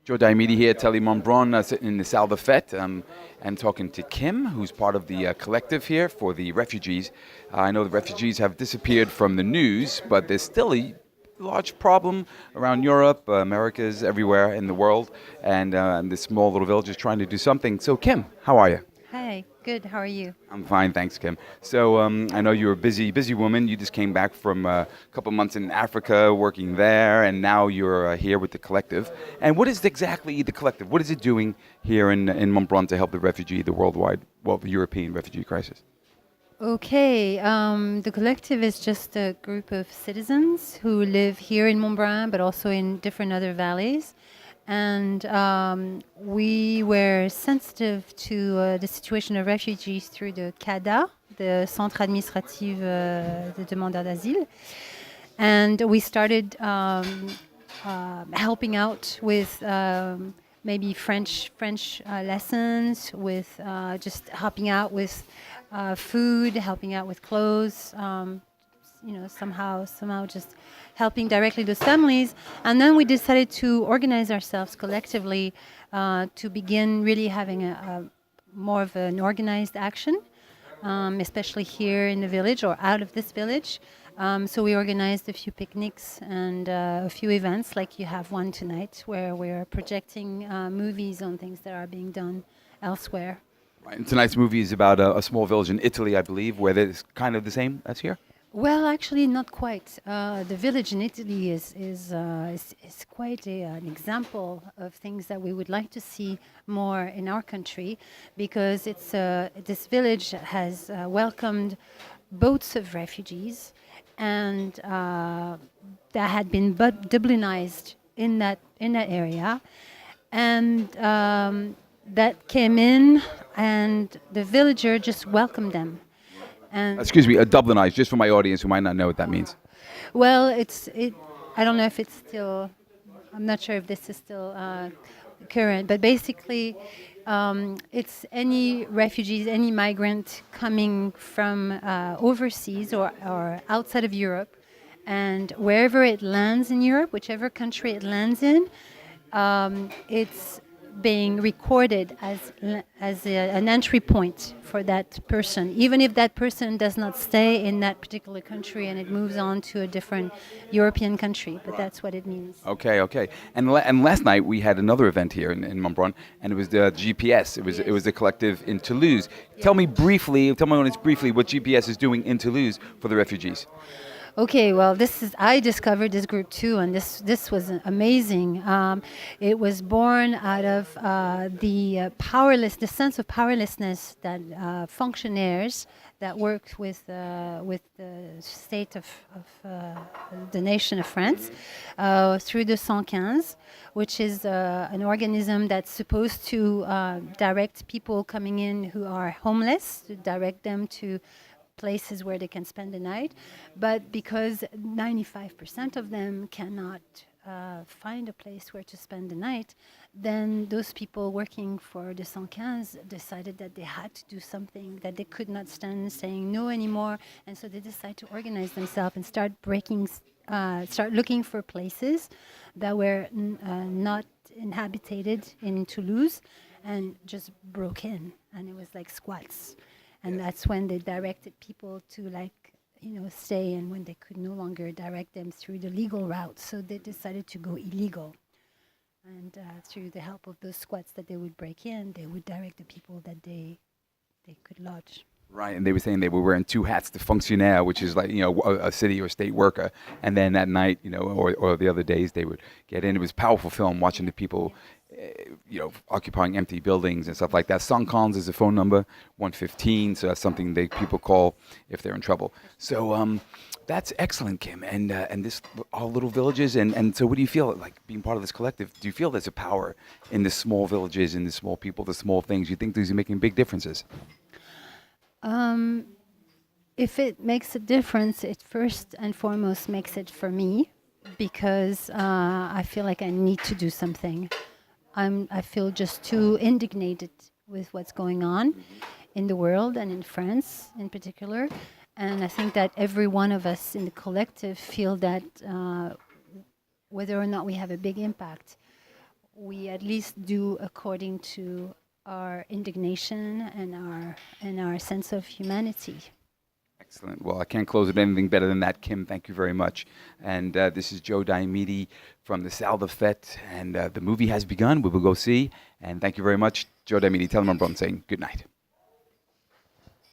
Joe Diomede here at Montbrun, sitting in the Salle de Fête, and talking to Kim, who's part of the collective here for the refugees. I know the refugees have disappeared from the news, but there's still a large problem around Europe, Americas, everywhere in the world, and this small little village is trying to do something. So, Kim, how are you? Hi, good. How are you? I'm fine, thanks, Kim. So I know you're a busy woman. You just came back from a couple months in Africa working there, and now you're here with the collective. And what is exactly the collective? What is it doing here in Montbrun to help the refugee, the European refugee crisis? Okay, the collective is just a group of citizens who live here in Montbrun, but also in different other valleys. And we were sensitive to the situation of refugees through the CADA, the Centre Administratif de Demandeurs d'Asile. And we started helping out with maybe French lessons, with just helping out with food, helping out with clothes, somehow just helping directly those families. And then we decided to organize ourselves collectively to begin really having a more of an organized action, especially here in the village or out of this village. So we organized a few picnics and a few events, like you have one tonight, where we're projecting movies on things that are being done elsewhere. Right. And tonight's movie is about a small village in Italy, I believe, where it's kind of the same as here. Well, actually, not quite. The village in Italy is quite an example of things that we would like to see more in our country, because this village has welcomed boats of refugees, and that had been Dublinized in that area, and that came in, and the villager just welcomed them. And Excuse me, Dublinized, just for my audience who might not know what that means. well, I don't know if it's still. I'm not sure if this is still current, but basically, it's any refugees, any migrant coming from overseas or outside of Europe, and wherever it lands in Europe, whichever country it lands in, it's being recorded as an entry point for that person, even if that person does not stay in that particular country and it moves on to a different European country. But that's what it means. Okay. And last night we had another event here in Montbrun, and it was the GPS. It was the collective in Toulouse. Yeah. Tell my audience briefly what GPS is doing in Toulouse for the refugees. Okay, well, I discovered this group too, and this was amazing. It was born out of the sense of powerlessness that functionaries that worked with the state of the nation of France through the 115, which is an organism that's supposed to direct people coming in who are homeless, to direct them to places where they can spend the night. But because 95% of them cannot find a place where to spend the night, then those people working for the 115 decided that they had to do something, that they could not stand saying no anymore, and so they decided to organize themselves and start looking for places that were not inhabited in Toulouse, and just broke in, and it was like squats. And that's when they directed people to stay, and when they could no longer direct them through the legal route. So they decided to go illegal. And through the help of those squats that they would break in, they would direct the people that they could lodge. Right, and they were saying they were wearing two hats, the fonctionnaire, which is like, a city or state worker, and then at night, or the other days they would get in. It was a powerful film, watching the people, occupying empty buildings and stuff like that. 115 is a phone number, 115, so that's something people call if they're in trouble. So that's excellent, Kim, and this all little villages, and so what do you feel like being part of this collective? Do you feel there's a power in the small villages, in the small people, the small things? You think these are making big differences? If it makes a difference, it first and foremost makes it for me, because I feel like I need to do something. I feel just too indignated with what's going on in the world and in France in particular. And I think that every one of us in the collective feel that whether or not we have a big impact, we at least do according to our indignation and our sense of humanity. Excellent. Well, I can't close with anything better than that, Kim. Thank you very much. And this is Joe Diomede from the Salle de Fête, and the movie has begun. We will go see. And thank you very much, Joe Diomede. Tell them I'm saying good night.